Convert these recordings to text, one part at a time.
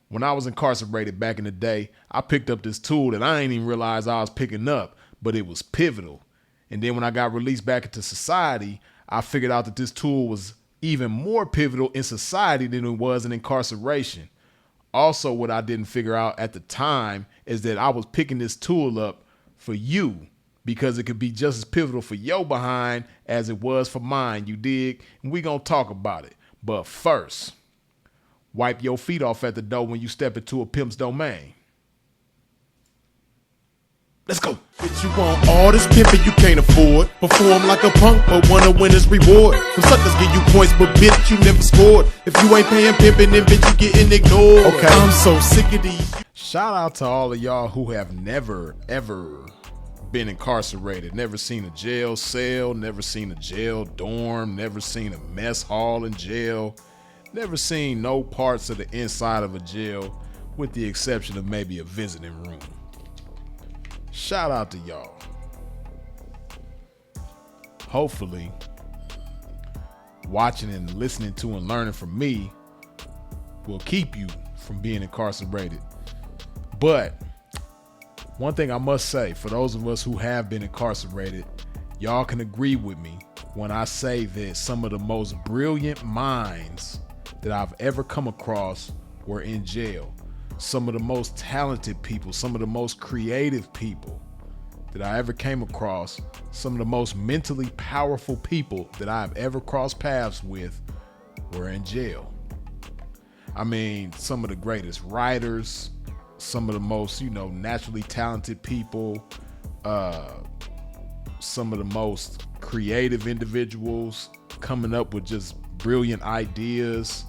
When I was incarcerated back in the day, I picked up this tool that I didn't even realize I was picking up, but it was pivotal. And then when I got released back into society, I figured out that this tool was even more pivotal in society than it was in incarceration. Also, what I didn't figure out at the time is that I was picking this tool up for you because it could be just as pivotal for your behind as it was for mine, you dig? And we gonna talk about it. But first, wipe your feet off at the door when you step into a pimp's domain. Let's go. Bitch, you want all this pimping you can't afford. Perform like a punk, but want a winner's reward. Some suckers give you points, but bitch, you never scored. If you ain't paying pimping, then bitch, you getting ignored. Okay. I'm so sick of these. Shout out to all of y'all who have never, ever been incarcerated. Never seen a jail cell, never seen a jail dorm, never seen a mess hall in jail, never seen no parts of the inside of a jail, with the exception of maybe a visiting room. Shout out to y'all. Hopefully, watching and listening to and learning from me will keep you from being incarcerated. But one thing I must say, for those of us who have been incarcerated, y'all can agree with me when I say that some of the most brilliant minds that I've ever come across were in jail. Some of the most talented people, some of the most creative people that I ever came across, some of the most mentally powerful people that I've ever crossed paths with were in jail. I mean, some of the greatest writers, some of the most, naturally talented people, some of the most creative individuals coming up with just brilliant ideas,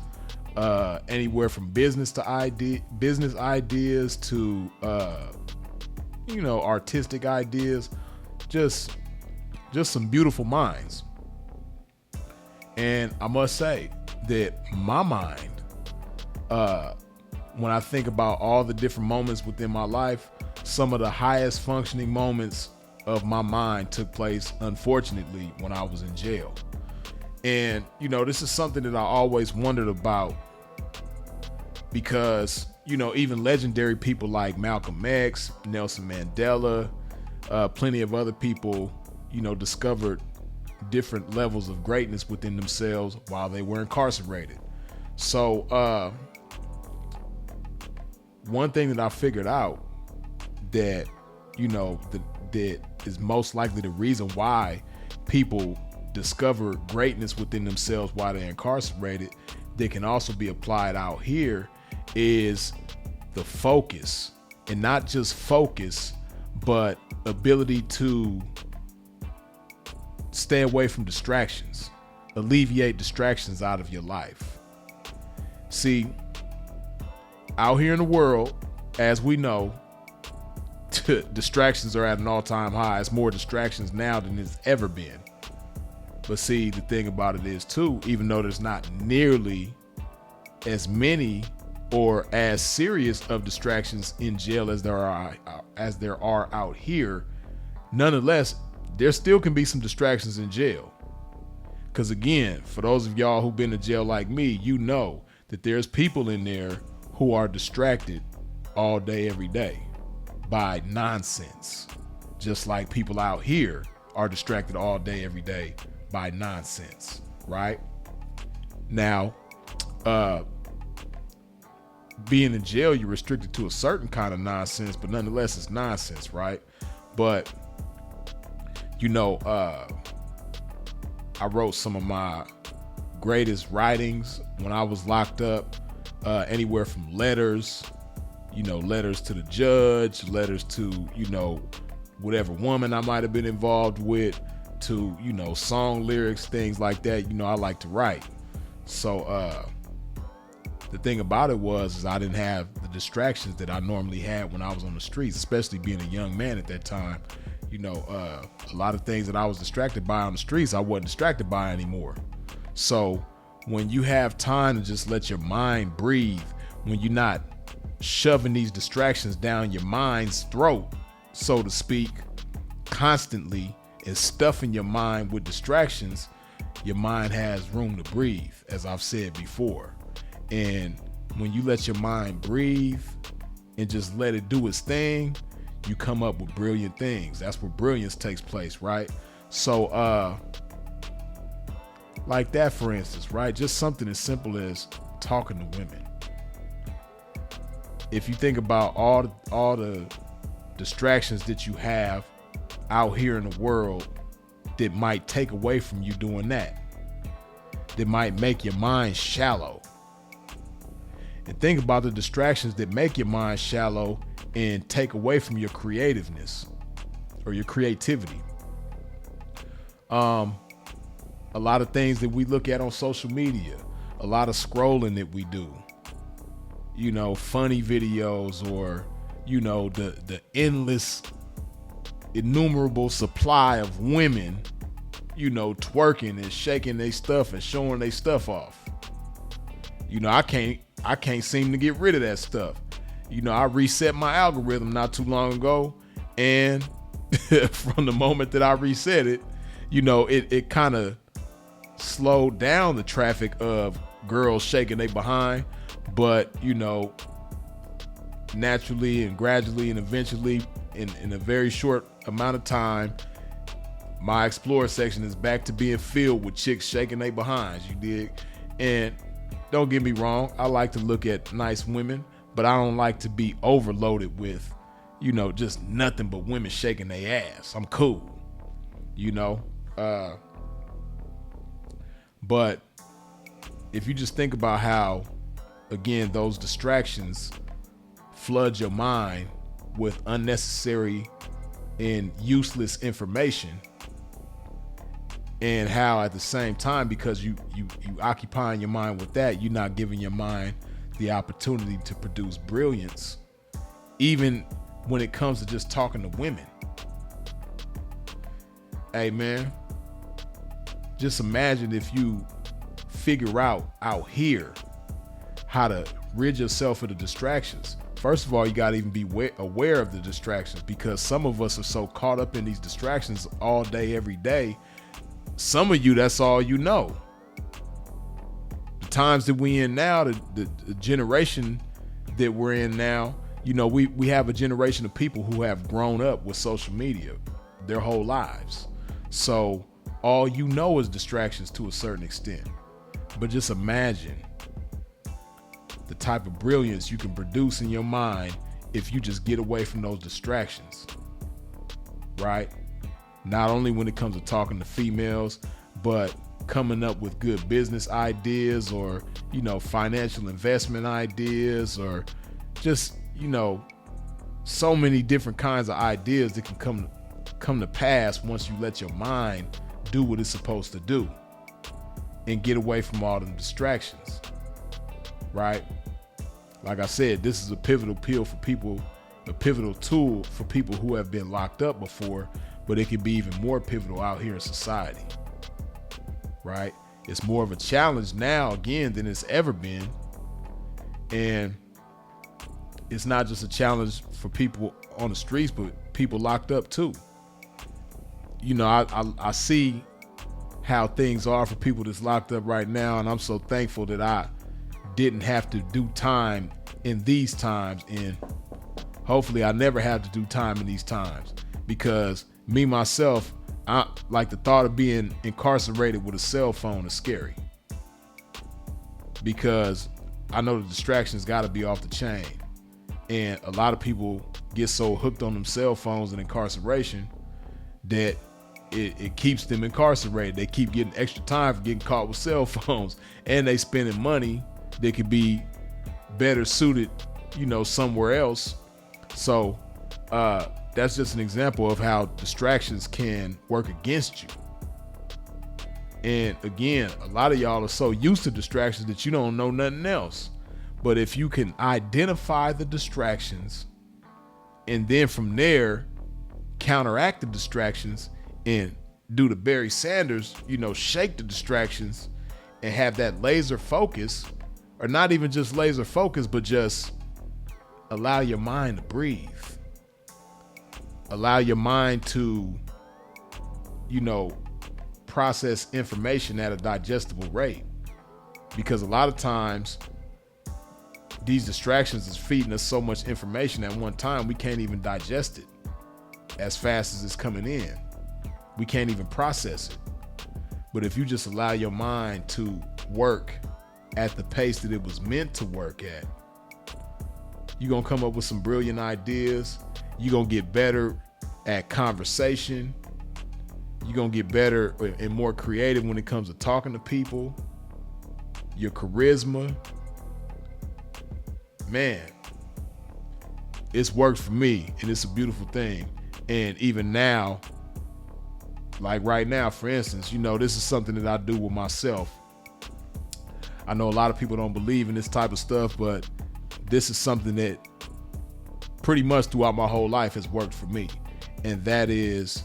anywhere from business ideas to artistic ideas, just some beautiful minds. And I must say that my mind, when I think about all the different moments within my life, some of the highest functioning moments of my mind took place, unfortunately, when I was in jail. And, this is something that I always wondered about because, even legendary people like Malcolm X, Nelson Mandela, plenty of other people, discovered different levels of greatness within themselves while they were incarcerated. So, one thing that I figured out that, that is most likely the reason why people discover greatness within themselves while they're incarcerated that can also be applied out here is the focus. And not just focus, but ability to stay away from distractions, alleviate distractions out of your life. See, out here in the world, as we know, distractions are at an all-time high. It's more distractions now than it's ever been. But see, the thing about it is too, even though there's not nearly as many or as serious of distractions in jail as there are out here, nonetheless, there still can be some distractions in jail. Because again, for those of y'all who've been to jail like me, you know that there's people in there who are distracted all day, every day by nonsense. Just like people out here are distracted all day, every day by nonsense, right? Now, being in jail, you're restricted to a certain kind of nonsense, but nonetheless, it's nonsense, right? But, I wrote some of my greatest writings when I was locked up, anywhere from letters, letters to the judge, letters to, whatever woman I might have been involved with, to, song lyrics, things like that. I like to write. So, the thing about it was I didn't have the distractions that I normally had when I was on the streets, especially being a young man at that time. A lot of things that I was distracted by on the streets, I wasn't distracted by anymore. So when you have time to just let your mind breathe, when you're not shoving these distractions down your mind's throat, so to speak, constantly, and stuffing your mind with distractions, your mind has room to breathe, as I've said before. And when you let your mind breathe and just let it do its thing, you come up with brilliant things. That's where brilliance takes place, right? So like that, for instance, right? Just something as simple as talking to women. If you think about all the distractions that you have out here in the world that might take away from you doing that might make your mind shallow. And think about the distractions that make your mind shallow and take away from your creativeness or your creativity. A lot of things that we look at on social media, a lot of scrolling that we do, you know, funny videos, or, you know, the endless, innumerable supply of women, you know, twerking and shaking their stuff and showing their stuff off. You know, I can't seem to get rid of that stuff. You know, I reset my algorithm not too long ago, and from the moment that I reset it, you know, it kind of slowed down the traffic of girls shaking their behind, but, you know, naturally and gradually and eventually in a very short amount of time, my explore section is back to being filled with chicks shaking their behinds, you dig? And don't get me wrong, I like to look at nice women, but I don't like to be overloaded with, you know, just nothing but women shaking their ass. I'm cool, you know? But if you just think about how, again, those distractions flood your mind with unnecessary and useless information, and how at the same time, because you occupying your mind with that, you're not giving your mind the opportunity to produce brilliance, even when it comes to just talking to women. Hey man, just imagine if you figure out here how to rid yourself of the distractions. First of all, you got to even be aware of the distractions, because some of us are so caught up in these distractions all day, every day. Some of you, that's all you know. The times that we in now, the generation that we're in now, you know, we have a generation of people who have grown up with social media their whole lives. So all you know is distractions to a certain extent. But just imagine the type of brilliance you can produce in your mind if you just get away from those distractions, right? Not only when it comes to talking to females, but coming up with good business ideas, or, you know, financial investment ideas, or just, you know, so many different kinds of ideas that can come to pass once you let your mind do what it's supposed to do and get away from all the distractions, right? Like I said, this is a pivotal tool for people who have been locked up before, but it can be even more pivotal out here in society, right? It's more of a challenge now, again, than it's ever been. And it's not just a challenge for people on the streets, but people locked up too. You know, I see how things are for people that's locked up right now, and I'm so thankful that I didn't have to do time in these times, and hopefully I never have to do time in these times, because me, myself, I like the thought of being incarcerated with a cell phone is scary, because I know the distractions got to be off the chain. And a lot of people get so hooked on them cell phones and incarceration that it keeps them incarcerated. They keep getting extra time for getting caught with cell phones, and they spending money that could be better suited, you know, somewhere else. So that's just an example of how distractions can work against you. And again, a lot of y'all are so used to distractions that you don't know nothing else. But if you can identify the distractions and then from there counteract the distractions and do the Barry Sanders, you know, shake the distractions and have that laser focus, or not even just laser focus, but just allow your mind to breathe. Allow your mind to, you know, process information at a digestible rate. Because a lot of times these distractions is feeding us so much information at one time, we can't even digest it as fast as it's coming in. We can't even process it. But if you just allow your mind to work at the pace that it was meant to work at, you're going to come up with some brilliant ideas. You're going to get better at conversation. You're going to get better and more creative when it comes to talking to people. Your charisma. Man, it's worked for me, and it's a beautiful thing. And even now, like right now, for instance, this is something that I do with myself. I know a lot of people don't believe in this type of stuff, but this is something that pretty much throughout my whole life has worked for me. And that is,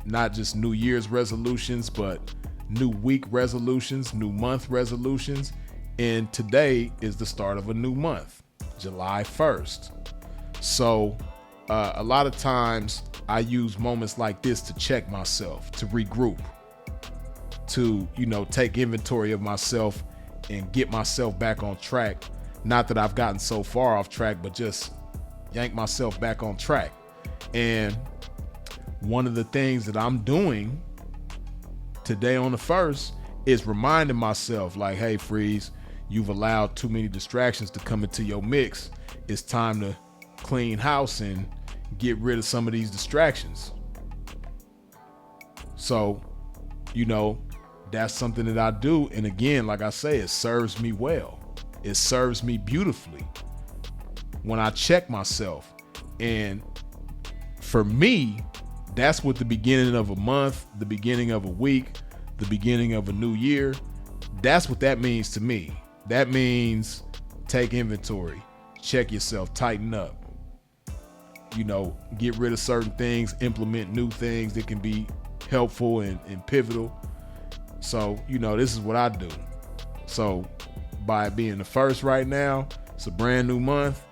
not just New Year's resolutions, but new week resolutions, new month resolutions. And today is the start of a new month, July 1st. So a lot of times I use moments like this to check myself, to regroup, to, take inventory of myself and get myself back on track. Not that I've gotten so far off track, but just yank myself back on track. And one of the things that I'm doing today on the 1st is reminding myself, like, hey, Freeze, you've allowed too many distractions to come into your mix. It's time to clean house and get rid of some of these distractions. So, that's something that I do. And again, like I say, it serves me well. It serves me beautifully when I check myself. And for me, that's what the beginning of a month, the beginning of a week, the beginning of a new year, that's what that means to me. That means take inventory, check yourself, tighten up, get rid of certain things, implement new things that can be helpful and pivotal. So, this is what I do. So by it being the 1st right now, it's a brand new month.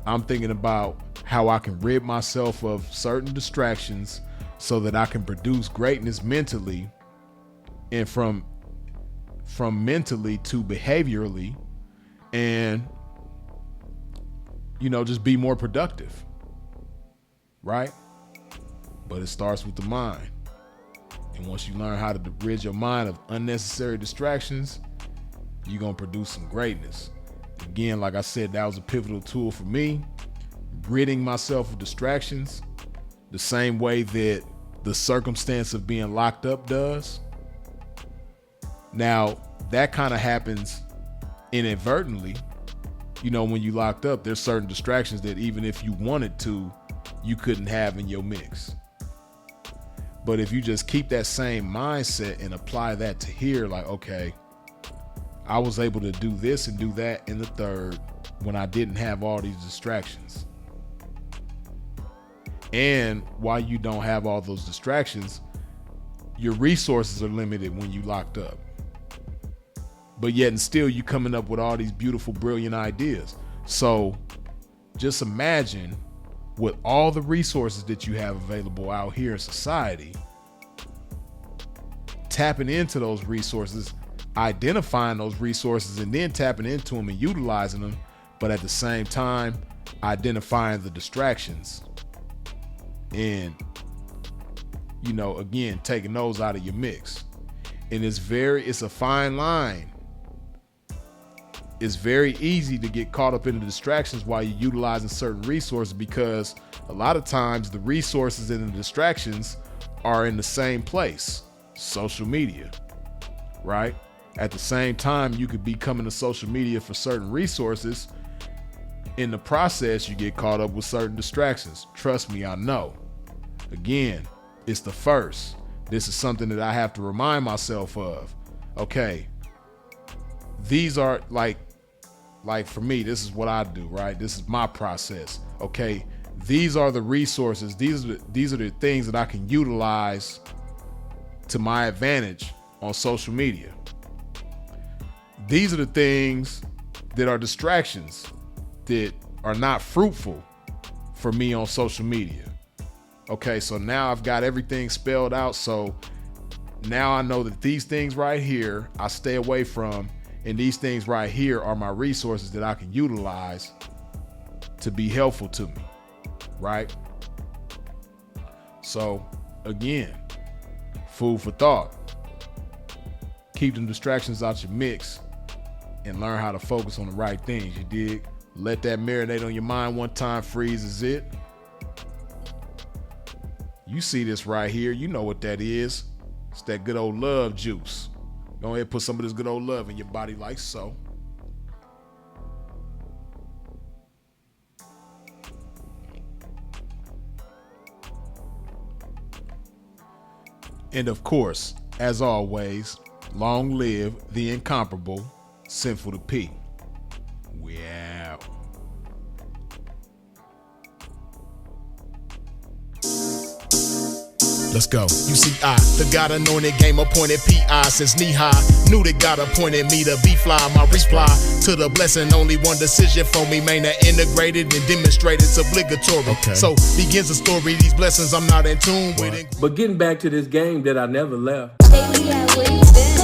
I'm thinking about how I can rid myself of certain distractions so that I can produce greatness mentally, and from mentally to behaviorally, and just be more productive, right? But it starts with the mind. And once you learn how to rid your mind of unnecessary distractions, you're going to produce some greatness. Again, like I said, that was a pivotal tool for me, ridding myself of distractions the same way that the circumstance of being locked up does. Now, that kind of happens inadvertently. When you locked up, there's certain distractions that even if you wanted to, you couldn't have in your mix. But if you just keep that same mindset and apply that to here, like, okay, I was able to do this and do that in the 3rd when I didn't have all these distractions. And while you don't have all those distractions, your resources are limited when you locked up. But yet and still you coming up with all these beautiful, brilliant ideas. So just imagine, with all the resources that you have available out here in society, tapping into those resources, identifying those resources, and then tapping into them and utilizing them, but at the same time identifying the distractions and again taking those out of your mix. And it's a fine line. It's very easy to get caught up in the distractions while you're utilizing certain resources, because a lot of times the resources and the distractions are in the same place, social media, right? At the same time, you could be coming to social media for certain resources. In the process, you get caught up with certain distractions. Trust me, I know. Again, it's the 1st. This is something that I have to remind myself of. Okay, these are like for me, this is what I do, right? This is my process. Okay, these are the resources. These are the things that I can utilize to my advantage on social media. These are the things that are distractions that are not fruitful for me on social media. Okay, so now I've got everything spelled out. So now I know that these things right here I stay away from, And these things right here are my resources that I can utilize to be helpful to me, right? So again, food for thought. Keep them distractions out your mix and learn how to focus on the right things, you dig? Let that marinate on your mind one time, freezes it. You see this right here, you know what that is. It's that good old love juice. Go ahead and put some of this good old love in your body like so. And of course, as always, long live the incomparable Sinful to P. We out. Let's go. You see, I, the God anointed, game appointed PI since knee high. Knew that God appointed me to be fly. My reply to the blessing, only one decision for me, man, to integrate it and demonstrate it's obligatory. Okay. So begins the story, these blessings I'm not in tune with. But getting back to this game that I never left. Hey, yeah, where you been?